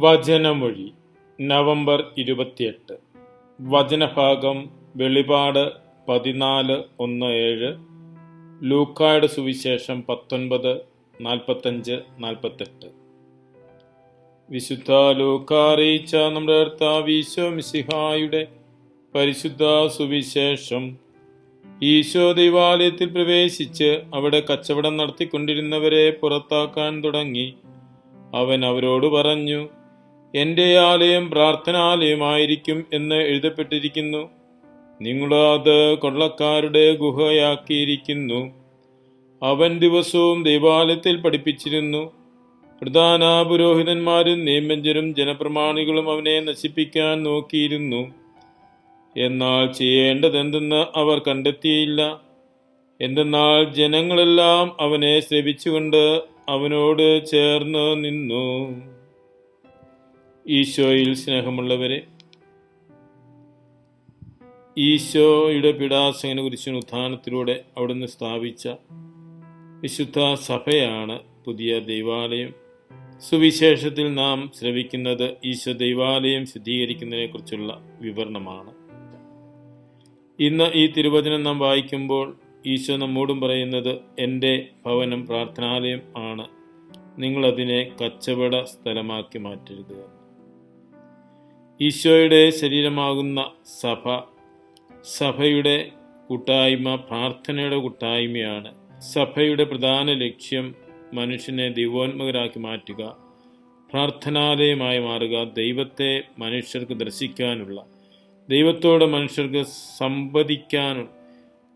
വചനമൊഴി November 28. വചനഭാഗം വെളിപാട് 14:1-7, ലൂക്കായുടെ സുവിശേഷം 19:45-48. വിശുദ്ധ ലൂക്കാ അറിയിച്ച നമ്മുടെ കർത്താവ് ഈശോ മിശിഹായുടെ പരിശുദ്ധ സുവിശേഷം. ഈശോ ദൈവാലയത്തിൽ പ്രവേശിച്ച് അവിടെ കച്ചവടം നടത്തിക്കൊണ്ടിരുന്നവരെ പുറത്താക്കാൻ തുടങ്ങി. അവൻ അവരോട് പറഞ്ഞു, എൻ്റെ ആലയം പ്രാർത്ഥനാലയമായിരിക്കും എന്ന് എഴുതപ്പെട്ടിരിക്കുന്നു. നിങ്ങൾ അത് കൊള്ളക്കാരുടെ ഗുഹയാക്കിയിരിക്കുന്നു. അവൻ ദിവസവും ദൈവാലയത്തിൽ പഠിപ്പിച്ചിരുന്നു. പ്രധാന പുരോഹിതന്മാരും നിയമജ്ഞരും ജനപ്രമാണികളും അവനെ നശിപ്പിക്കാൻ നോക്കിയിരുന്നു. എന്നാൽ ചെയ്യേണ്ടതെന്തെന്ന് അവർ കണ്ടെത്തിയില്ല. എന്തെന്നാൽ ജനങ്ങളെല്ലാം അവനെ ശ്രവിച്ചുകൊണ്ട് അവനോട് ചേർന്ന് നിന്നു. ഈശോയിൽ സ്നേഹമുള്ളവരെ, ഈശോയുടെ പീഡാസഹന കുരിശിൻ ഉത്ഥാനത്തിലൂടെ അവിടുന്ന് സ്ഥാപിച്ച വിശുദ്ധ സഭയാണ് പുതിയ ദൈവാലയം. സുവിശേഷത്തിൽ നാം ശ്രവിക്കുന്നത് ഈശോ ദൈവാലയം ശുദ്ധീകരിക്കുന്നതിനെ കുറിച്ചുള്ള വിവരണമാണ്. ഇന്ന് ഈ തിരുവചനം നാം വായിക്കുമ്പോൾ ഈശോ നമ്മോടും പറയുന്നത്, എൻ്റെ ഭവനം പ്രാർത്ഥനാലയം ആണ്, നിങ്ങളതിനെ കച്ചവട സ്ഥലമാക്കി മാറ്റരുത്. ഈശോയുടെ ശരീരമാകുന്ന സഭ, സഭയുടെ കൂട്ടായ്മ പ്രാർത്ഥനയുടെ കൂട്ടായ്മയാണ്. സഭയുടെ പ്രധാന ലക്ഷ്യം മനുഷ്യനെ ദൈവോന്മുഖരാക്കി മാറ്റുക, പ്രാർത്ഥനാലയമായി മാറുക, ദൈവത്തെ മനുഷ്യർക്ക് ദർശിക്കാനുള്ള, ദൈവത്തോട് മനുഷ്യർക്ക് സംവദിക്കാനുള്ള,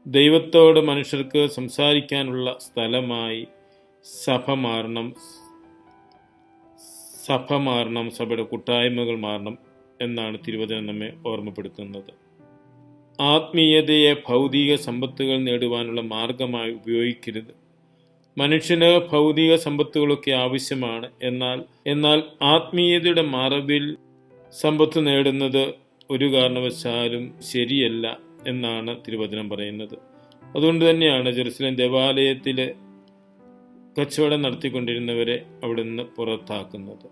ദൈവത്തോട് മനുഷ്യർക്ക് സംസാരിക്കാനുള്ള സ്ഥലമായി സഭ മാറണം, സഭയുടെ കൂട്ടായ്മകൾ മാറണം എന്നാണ് തിരുവചനം നമ്മെ ഓർമ്മപ്പെടുത്തുന്നത്. ആത്മീയതയെ ഭൗതിക സമ്പത്തുകൾ നേടുവാനുള്ള മാർഗമായി ഉപയോഗിക്കരുത്. മനുഷ്യന് ഭൗതിക സമ്പത്തുകളൊക്കെ ആവശ്യമാണ്. എന്നാൽ ആത്മീയതയുടെ മറവിൽ സമ്പത്ത് നേടുന്നത് ഒരു കാരണവശാലും ശരിയല്ല എന്നാണ് തിരുവചനം പറയുന്നത്. അതുകൊണ്ട് തന്നെയാണ് ജെറുസലേം ദേവാലയത്തിൽ കച്ചവടം നടത്തിക്കൊണ്ടിരുന്നവരെ അവിടെ നിന്ന് പുറത്താക്കുന്നത്.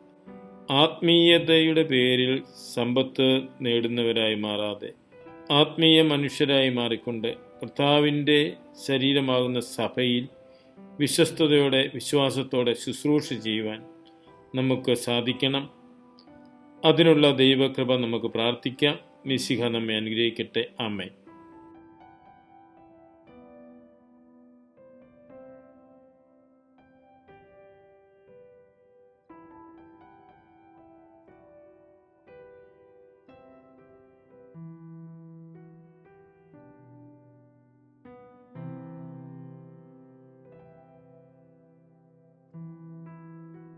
ആത്മീയതയുടെ പേരിൽ സമ്പത്ത് നേടുന്നവരായി മാറാതെ ആത്മീയ മനുഷ്യരായി മാറിക്കൊണ്ട് കർത്താവിൻ്റെ ശരീരമാകുന്ന സഭയിൽ വിശ്വസ്തയോടെ വിശ്വാസത്തോടെ ശുശ്രൂഷ ചെയ്യുവാൻ നമുക്ക് സാധിക്കണം. അതിനുള്ള ദൈവകൃപ നമുക്ക് പ്രാർത്ഥിക്കാം. മിശിഹ നമ്മെ അനുഗ്രഹിക്കട്ടെ. ആമേൻ.